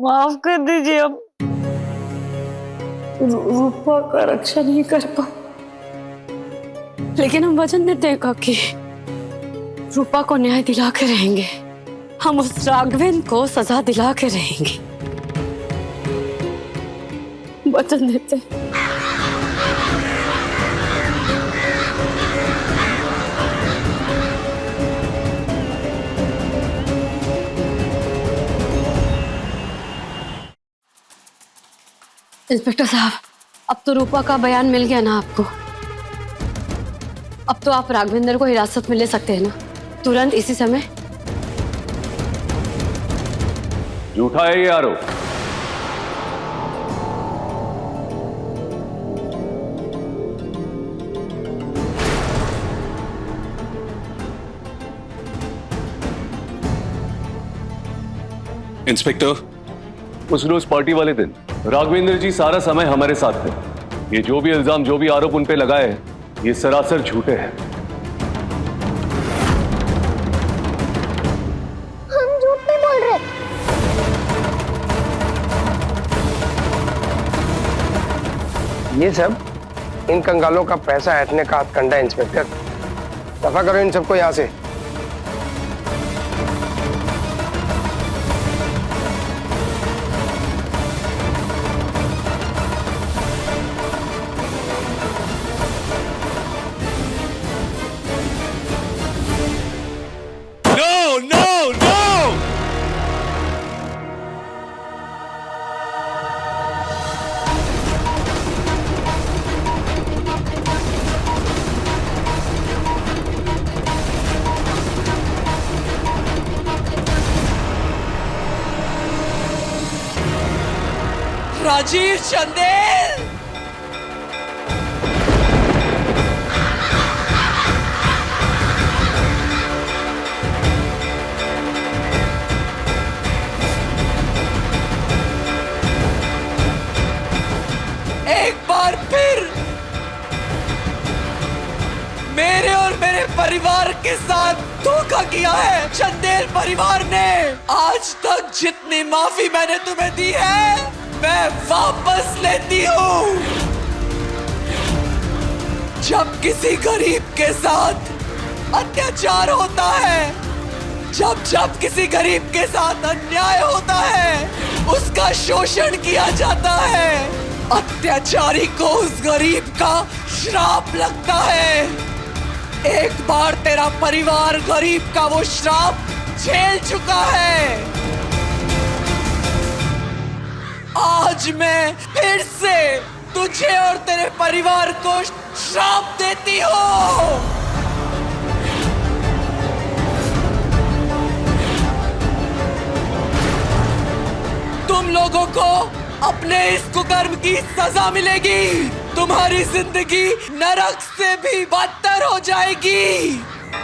माफ कर दीजिए। अब रूपा का रक्षा नहीं कर पाए, लेकिन हम वचन देते हैं काकी, रूपा को न्याय दिला के रहेंगे। हम उस राघवेंद्र को सजा दिला के रहेंगे, वचन देते हैं। इंस्पेक्टर साहब, अब तो रूपा का बयान मिल गया ना आपको? अब तो आप राघवेंद्र को हिरासत में ले सकते हैं ना, तुरंत, इसी समय? झूठा है ये आरोप। इंस्पेक्टर, उस रोज पार्टी वाले दिन राघवेंद्र जी सारा समय हमारे साथ थे। ये जो भी इल्जाम, जो भी आरोप उन पे लगाए, ये सरासर झूठे हैं। हम झूठ नहीं बोल रहे। ये सब इन कंगालों का पैसा ऐंठने का हथकंडा है इंस्पेक्टर। दफा करो इन सबको यहाँ से। No no no! Rajiv Chandel, एक बार फिर मेरे और मेरे परिवार के साथ धोखा किया है चंदेल परिवार ने। आज तक जितनी माफी मैंने तुम्हें दी है, मैं वापस लेती हूँ। जब किसी गरीब के साथ अत्याचार होता है, जब किसी गरीब के साथ अन्याय होता है, उसका शोषण किया जाता है, अत्याचारी को उस गरीब का श्राप लगता है। एक बार तेरा परिवार गरीब का वो श्राप झेल चुका है। आज मैं फिर से तुझे और तेरे परिवार को श्राप देती हूँ। तुम लोगों को अपने इस कुकर्म की सजा मिलेगी। तुम्हारी जिंदगी नरक से भी बदतर हो जाएगी।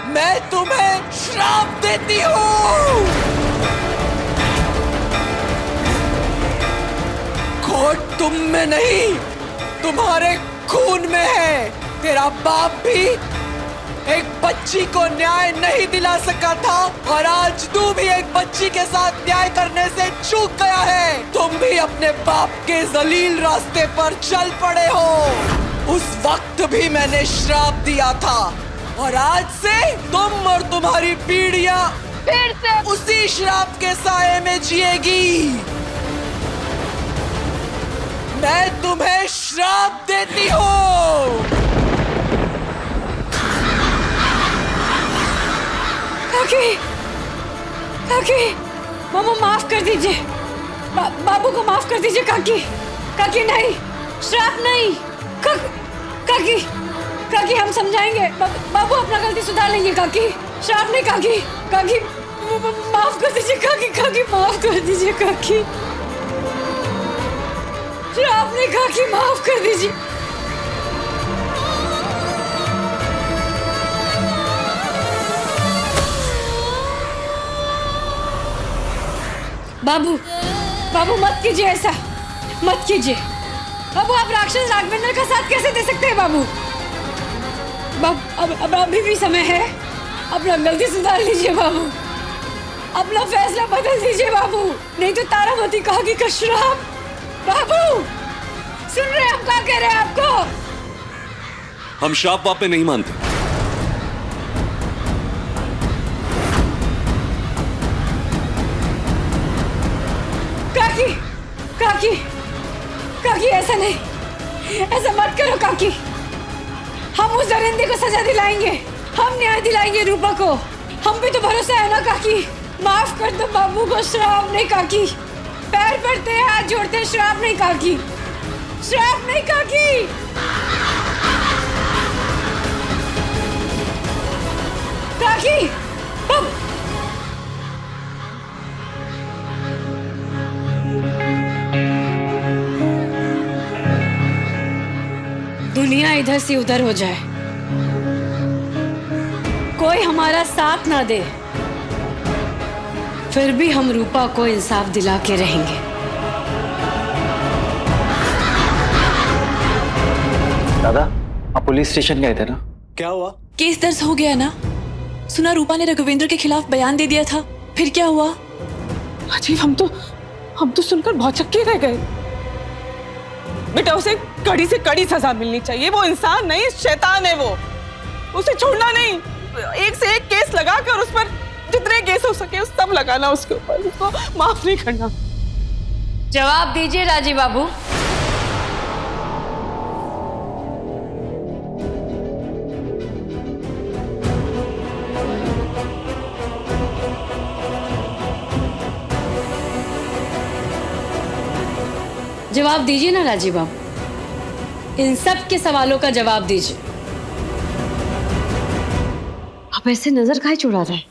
मैं तुम्हें श्राप देती हूँ। खोट तुम में नहीं, तुम्हारे खून में है। तेरा बाप भी एक बच्ची को न्याय नहीं दिला सका था, और आज तू भी एक बच्ची के साथ न्याय करने से चूक गया है। तुम भी अपने बाप के जलील रास्ते पर चल पड़े हो। उस वक्त भी मैंने श्राप दिया था, और आज से तुम और तुम्हारी पीढ़ियां फिर से उसी श्राप के साए में जिएगी। मैं तुम्हें श्राप देती हूँ। काकी, काकी, मामा माफ कर दीजिए। बाबू को माफ कर दीजिए काकी। काकी नहीं, श्राप नहीं। काकी, काकी हम समझाएंगे। बाबू अपना गलती सुधार लेंगे काकी। श्राप नहीं काकी। काकी माफ कर दीजिए काकी। काकी माफ कर दीजिए काकी। श्राप नहीं काकी, माफ कर दीजिए। बाबू, बाबू मत कीजिए ऐसा, मत कीजिए। बाबू आप राक्षस राघवेंद्र का साथ कैसे दे सकते हैं बाबू? अब अभी भी समय है, अपना गलती सुधार लीजिए बाबू। अपना फैसला बदल दीजिए बाबू, नहीं तो तारामती काकी का श्राप। बाबू सुन रहे हैं हम क्या कह रहे हैं आपको? हम श्राप वाप में नहीं मानते। काकी काकी काकी ऐसा नहीं, ऐसा मत करो काकी। हम उस दरिंदे को सजा दिलाएंगे, हम न्याय दिलाएंगे रूपा को। हम पे तो भरोसा है ना काकी। माफ कर दो बाबू को, श्राप नहीं काकी। पैर पड़ते हैं, हाथ जोड़ते हैं, श्राप नहीं काकी, श्राप नहीं काकी। काकी दुनिया इधर से उधर हो जाए, कोई हमारा साथ ना दे, फिर भी हम रूपा को इंसाफ दिला के रहेंगे। दादा, आप पुलिस स्टेशन गए थे ना? क्या हुआ? केस दर्ज हो गया ना? सुना रूपा ने रघुवेंद्र के खिलाफ बयान दे दिया था, फिर क्या हुआ? अजीब, हम तो सुनकर बहुत चक्के रह गए। बेटा, उसे कड़ी से कड़ी सजा मिलनी चाहिए। वो इंसान नहीं, शैतान है वो। उसे छोड़ना नहीं, एक से एक केस लगाकर उस पर जितने केस हो सके उस सब लगाना उसके ऊपर, उसको माफ नहीं करना। जवाब दीजिए राजीव बाबू। जवाब दीजिए ना राजीव बाबू, इन सब के सवालों का जवाब दीजिए। आप ऐसे नजर काहे चुरा रहे हैं?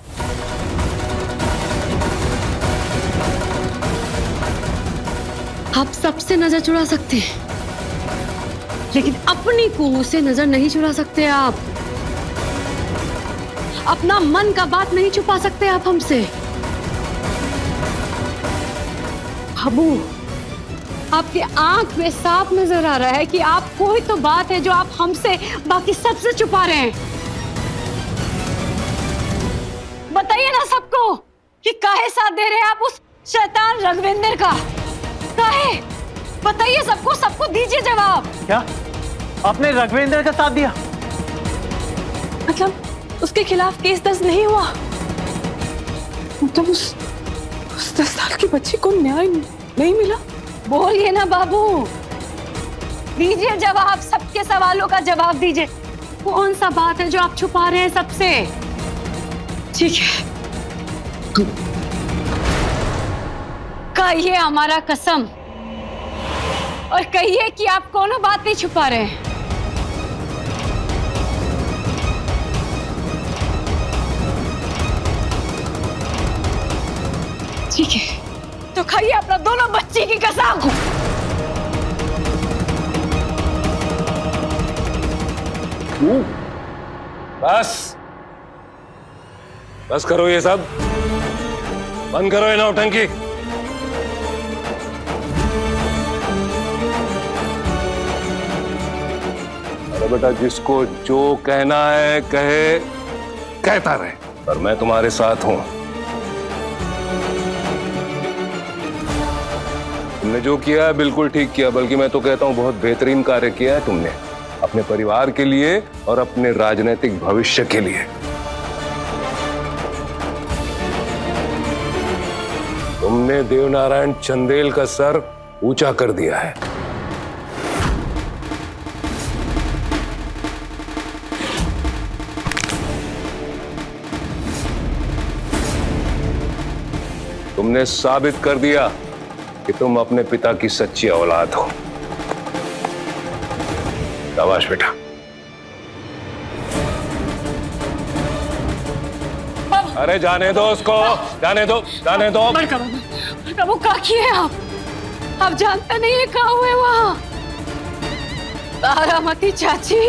आप सबसे नजर चुरा सकते हैं, लेकिन अपनी कुओं से नजर नहीं चुरा सकते आप। अपना मन का बात नहीं छुपा सकते आप हमसे। बाबू, आपकी आंख में साफ नजर आ रहा है कि आप कोई तो बात है जो आप हमसे बाकी सबसे छुपा रहे हैं। बताइए ना सबको कि काहे साथ दे रहे हैं आप उस शैतान रघुवेंद्र का? काहे? बताइए सबको, सबको दीजिए जवाब। क्या आपने रघुवेंद्र का साथ दिया? मतलब उसके खिलाफ केस दर्ज नहीं हुआ? मतलब उस 10 साल की बच्ची को न्याय नहीं मिला? बोलिए ना बाबू, दीजिए जवाब, सबके सवालों का जवाब दीजिए। कौन सा बात है जो आप छुपा रहे हैं सबसे? ठीक है, कहिए हमारा कसम, और कहिए कि आप कोनो बात नहीं छुपा रहे हैं। ठीक है, तो खाइए अपना दोनों बच्ची की कसम। बस करो, ये सब बंद करो, ये नौटंकी। अरे बेटा, जिसको जो कहना है कहे, कहता रहे, पर मैं तुम्हारे साथ हूं। तुमने जो किया है बिल्कुल ठीक किया, बल्कि मैं तो कहता हूं बहुत बेहतरीन कार्य किया है तुमने, अपने परिवार के लिए और अपने राजनीतिक भविष्य के लिए। तुमने देवनारायण चंदेल का सर ऊंचा कर दिया है। तुमने साबित कर दिया कि तुम अपने पिता की सच्ची औलाद हो। शाबाश बेटा। अरे जाने दो उसको, जाने दो, जाने दो। वो काकी है आप जानते नहीं है कहाँ हुए वहाँ? तारामती चाची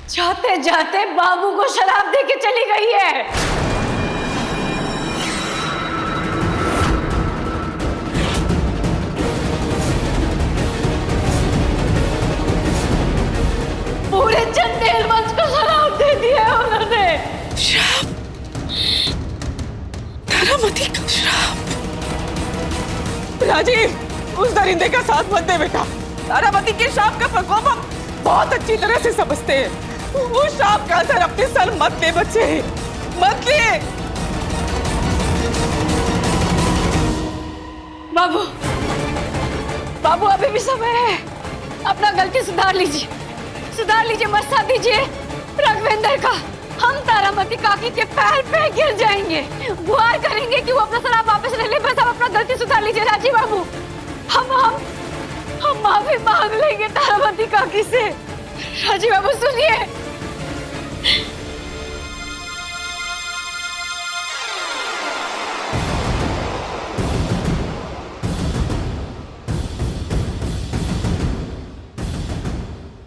जाते जाते बाबू को शराब दे के चली गई है। पूरे चंदेल वंश को शराब दे दिया है उन्होंने। तारामती का श्राप। राजीव, उस दरिंदे का साथ मत दे बेटा। तारामती के श्राप का प्रकोप हम बहुत अच्छी तरह से समझते हैं। वो श्राप का असर अपने सर मत ले बच्चे, मत ले। बाबू, बाबू अभी भी समय है, अपना गलती सुधार लीजिए, मत साथ दीजिए राघवेंद्र का। हम तारामती काकी के पैर पे गिर जाएंगे, गुहार करेंगे कि वो अपना शराब वापस ले ले। बस आप अपना गलती सुधार लीजिए राजीव बाबू। हम माफी मांग लेंगे तारामती काकी से। राजीव बाबू सुनिए।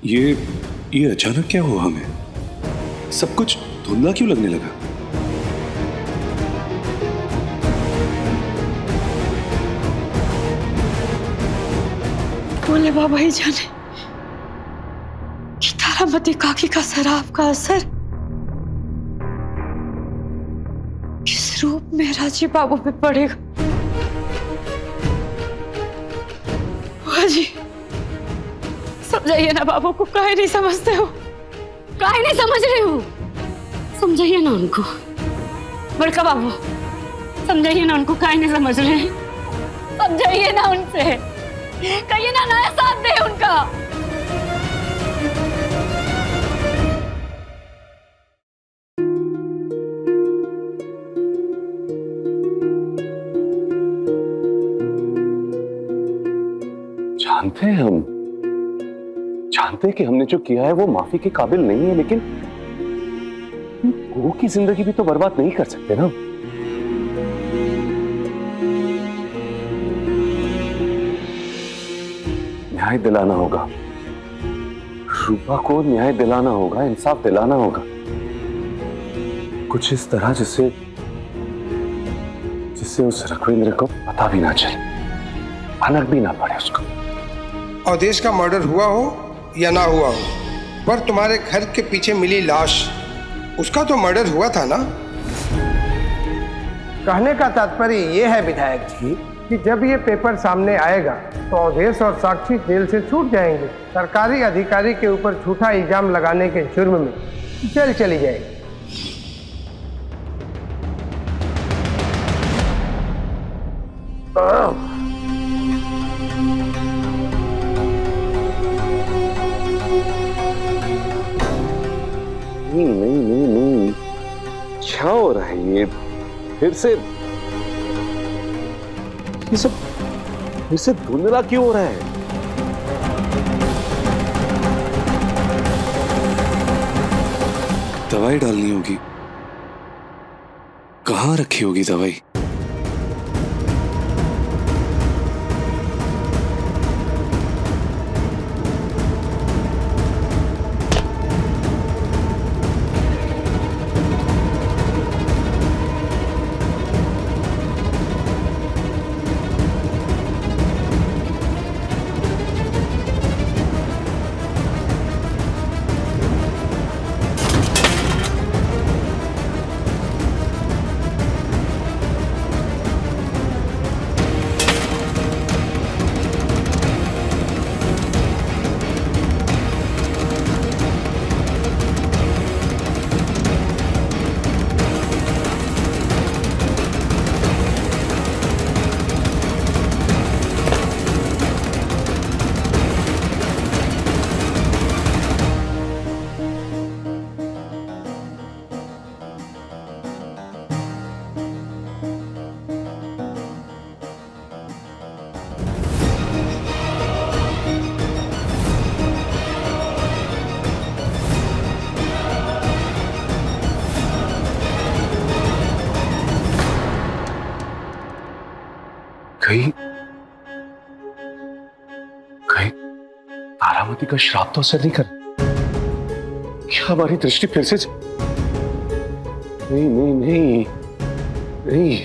ये अचानक क्या हुआ हमें? सब कुछ धुंधला क्यों लगने लगा? बोले बाबा ही जाने कि तारामती काकी का शराब का असर किस रूप में राजीव बाबू पे पड़ेगा। बुआ जी समझाइए ना बाबू को, काहे नहीं समझते हो, काहे नहीं समझ रहे हो? समझाइए ना उनको। बड़का बाबू समझाइए ना उनको, काहे नहीं समझ रहे हैं? समझाइए ना उनसे, कहिए ना नया साथ दे उनका। जानते हैं, हम जानते हैं कि हमने जो किया है वो माफी के काबिल नहीं है, लेकिन वो की जिंदगी भी तो बर्बाद नहीं कर सकते ना। न्याय दिलाना होगा, रूपा को न्याय दिलाना होगा, इंसाफ दिलाना होगा, कुछ इस तरह जिससे उस रघुवेंद्र को पता भी ना चले, भनक भी ना पड़े उसको। और देश का मर्डर हुआ हो या ना हुआ हो, पर तुम्हारे घर के पीछे मिली लाश, उसका तो मर्डर हुआ था ना। कहने का तात्पर्य ये है विधायक जी कि जब ये पेपर सामने आएगा तो अवधेश और साक्षी जेल से छूट जाएंगे। सरकारी अधिकारी के ऊपर झूठा इल्जाम लगाने के जुर्म में जेल चली जाएगी। नहीं, क्या हो रहा है ये? फिर से धुंधला क्यों हो रहा है? दवाई डालनी होगी, कहाँ रखी होगी दवाई? कहीं तारामती का श्राप तो असर नहीं कर? क्या हमारी दृष्टि फिर से नहीं नहीं नहीं नहीं।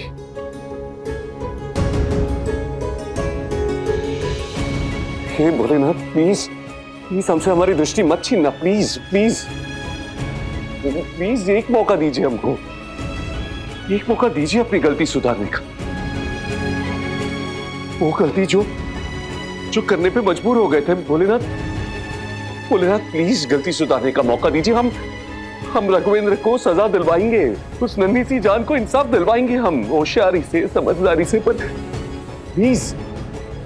हे भोलेनाथ, प्लीज प्लीज हमसे हमारी दृष्टि मत छीनना, प्लीज प्लीज प्लीज एक मौका दीजिए हमको। एक मौका दीजिए अपनी गलती सुधारने का। वो गलती जो करने पे मजबूर हो गए थे। भोलेनाथ प्लीज गलती सुधारने का मौका दीजिए। हम रघुवेंद्र को सजा दिलवाएंगे, उस नन्ही सी जान को इंसाफ दिलवाएंगे हम, होशियारी से, समझदारी से। पर प्लीज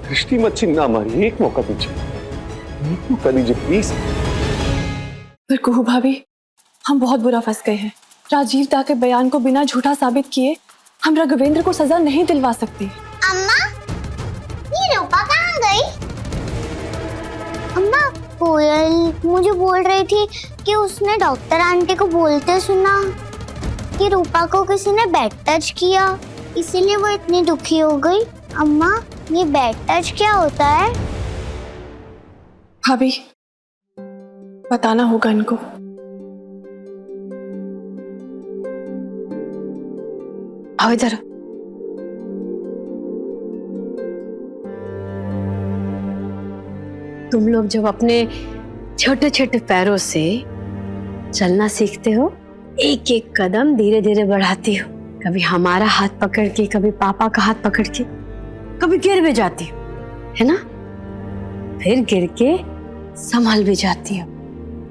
दृष्टि मत छीनना हमारी, एक मौका दीजिए, एक मौका दीजिए प्लीज। पर कुहू भाभी, हम बहुत बुरा फंस गए हैं। राजीव दा के बयान को बिना झूठा साबित किए हम रघुवेंद्र को सजा नहीं दिलवा सकते। अम्मा, ये रूपा कहाँ गई? अम्मा, कोयल मुझे बोल रही थी कि उसने डॉक्टर आंटी को बोलते सुना कि रूपा को किसी ने बैड टच किया, इसीलिए वो इतनी दुखी हो गई। अम्मा, ये बैड टच क्या होता है? भाभी, बताना होगा इनको। आओ इधर। तुम लोग जब अपने छोटे छोटे पैरों से चलना सीखते हो, एक एक कदम धीरे धीरे बढ़ाती हो, कभी हमारा हाथ पकड़ के, कभी पापा का हाथ पकड़ के, कभी गिर भी जाती हो, है ना? फिर गिर के संभल भी जाती हो।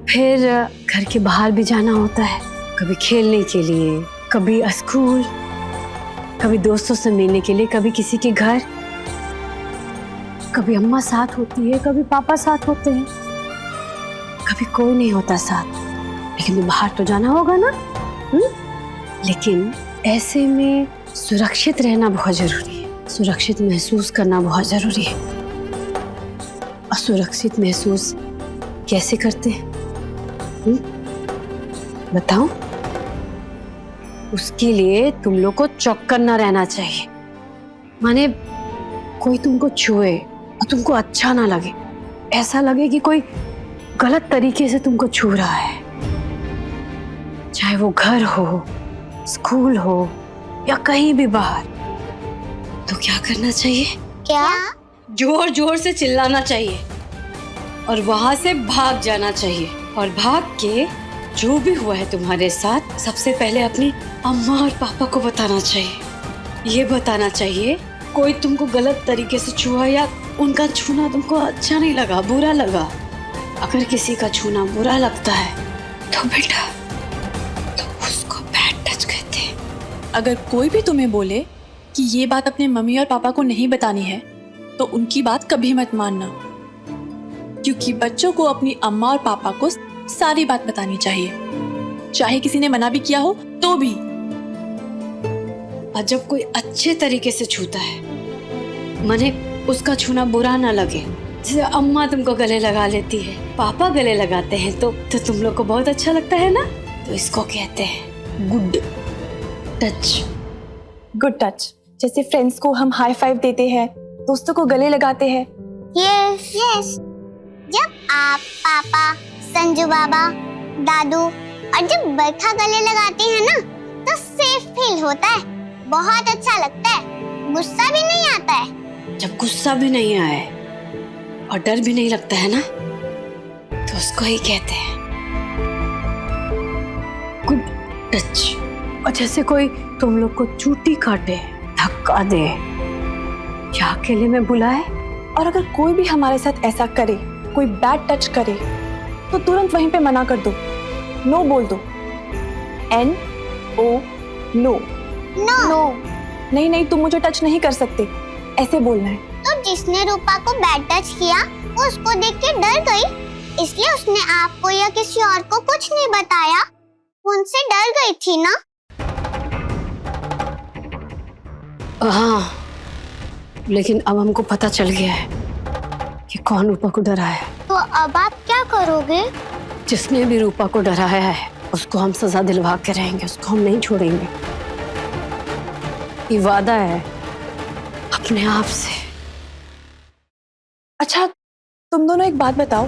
फिर घर के बाहर भी जाना होता है, कभी खेलने के लिए, कभी स्कूल, कभी दोस्तों से मिलने के लिए, कभी किसी के घर। कभी अम्मा साथ होती है, कभी पापा साथ होते हैं, कभी कोई नहीं होता साथ, लेकिन बाहर तो जाना होगा ना। लेकिन ऐसे में सुरक्षित रहना बहुत जरूरी है, सुरक्षित महसूस करना बहुत जरूरी है। असुरक्षित महसूस कैसे करते हैं? बताओ। उसके लिए तुम लोग को चौकन्ना रहना चाहिए। माने कोई तुमको छुए और तुमको अच्छा ना लगे, ऐसा लगे कि कोई गलत तरीके से तुमको छू रहा है, चाहे वो घर हो, स्कूल हो या कहीं भी बाहर, तो क्या करना चाहिए? क्या? जोर जोर से चिल्लाना चाहिए और वहां से भाग जाना चाहिए। और भाग के जो भी हुआ है तुम्हारे साथ, सबसे पहले अपनी अम्मा और पापा को बताना चाहिए। ये बताना चाहिए कोई तुमको गलत तरीके से छुआ या उनका छूना तुमको अच्छा नहीं लगा, बुरा लगा। अगर किसी का छूना बुरा लगता है तो बेटा, तो उसको बैड टच कहते हैं। अगर कोई भी तुम्हें बोले कि ये बात अपने मम्मी और पापा को नहीं बतानी है, तो उनकी बात कभी मत मानना, क्योंकि बच्चों को अपनी अम्मा और पापा को सारी बात बतानी चाहिए, चाहे किसी ने मना भी किया हो तो भी। और जब कोई अच्छे तरीके से छूता है, माने उसका छूना बुरा ना लगे, जैसे अम्मा तुमको गले लगा लेती है, पापा गले लगाते हैं, तो तुम लोग को बहुत अच्छा लगता है ना? तो इसको कहते हैं गुड टच। गुड टच, जैसे फ्रेंड्स को हम हाई फाइव देते हैं, दोस्तों को गले लगाते हैं। Yes yes. जब आप, पापा, संजू बाबा, दादू और जब बरखा गले लगाती है ना, तो सेफ फील होता है, बहुत अच्छा लगता है, गुस्सा भी नहीं आता है। जब गुस्सा भी नहीं आए और डर भी नहीं लगता है ना, तो उसको ही कहते हैं गुड टच। और जैसे कोई तुम लोग को चूटी काटे, धक्का दे या अकेले में बुलाए, और अगर कोई भी हमारे साथ ऐसा करे, कोई बैड टच करे, तो तुरंत वहीं पे मना कर दो, नो बोल दो। NO, no. नो। नहीं नहीं, तुम मुझे टच नहीं कर सकते, ऐसे बोलना है। तो जिसने रूपा को बैड टच किया, वो उसको देख के डर गई, इसलिए उसने आपको या किसी और को कुछ नहीं बताया, उनसे डर गई थी ना? हाँ, लेकिन अब हमको पता चल गया है कि कौन रूपा को डराया है। तो अब आप क्या करोगे? जिसने भी रूपा को डराया है, उसको हम सजा दिलवा के रहेंगे, उसको हम नहीं छोड़ेंगे। ये वादा है अपने आप से। अच्छा, तुम दोनों एक बात बताओ,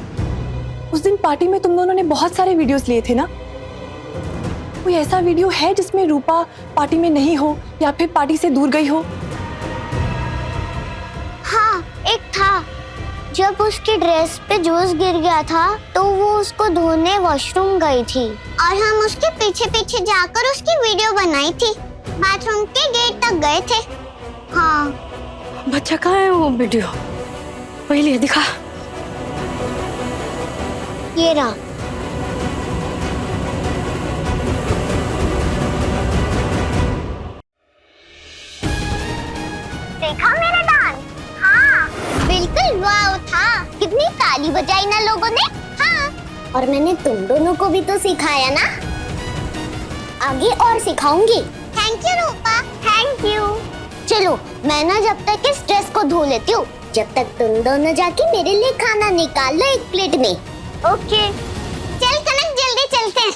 उस दिन पार्टी में तुम दोनों ने बहुत सारे वीडियोस लिए थे ना? कोई ऐसा वीडियो है जिसमें रूपा पार्टी में नहीं हो या फिर पार्टी से दूर गई हो? हाँ, एक था। जब उसकी ड्रेस पे जूस गिर गया था, तो वो उसको धोने वॉशरूम गई थी और हम उसके पीछे पीछे जाकर उसकी वीडियो बनाई थी। बाथरूम के गेट तक गए थे। हाँ। बच्चा कहाँ है वो वीडियो? पहले दिखा। ये रहा। देखा मेरा डांस? हाँ, बिल्कुल वाव था। कितनी ताली बजाई ना लोगों ने। हाँ, और मैंने तुम दोनों को भी तो सिखाया ना। आगे और सिखाऊंगी। Thank you Rupa, thank you. चलो मैं ना जब तक इस ड्रेस को धो लेती हूँ, जब तक तुम दोनों जाके मेरे लिए खाना निकाल लो एक प्लेट में। ओके। चल कनक जल्दी चलते हैं।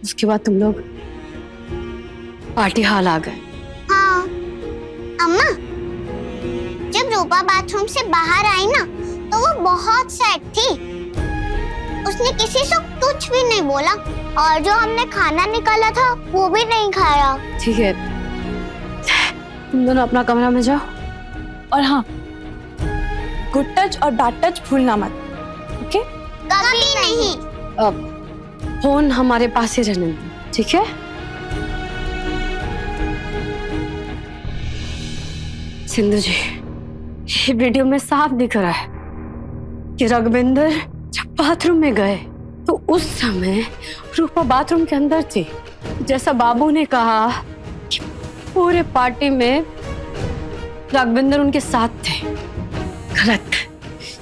उसके बाद तुम लोग पार्टी हॉल आ गए। हाँ अम्मा, जब रूपा बाथरूम से बाहर आई ना तो वो बहुत सैड थी। उसने किसी से कुछ भी नहीं बोला और जो हमने खाना निकाला था वो भी नहीं खाया। ठीक है, तुम दोनों अपना कमरा में जाओ। और हाँ, गुड टच और बैड टच भूलना मत। ओके? कभी नहीं। अब फोन हमारे पास ही रहने दो, ठीक है? सिंधु जी, ये वीडियो में साफ दिख रहा है कि रघुविंदर जब बाथरूम में गए तो उस समय रूपा बाथरूम के अंदर थी। जैसा बाबू ने कहा कि पूरे पार्टी में रघुविंदर उनके साथ थे। गलत।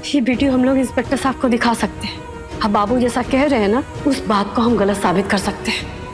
ये वीडियो हम लोग इंस्पेक्टर साहब को दिखा सकते हैं। अब बाबू जैसा कह रहे हैं ना, उस बात को हम गलत साबित कर सकते हैं।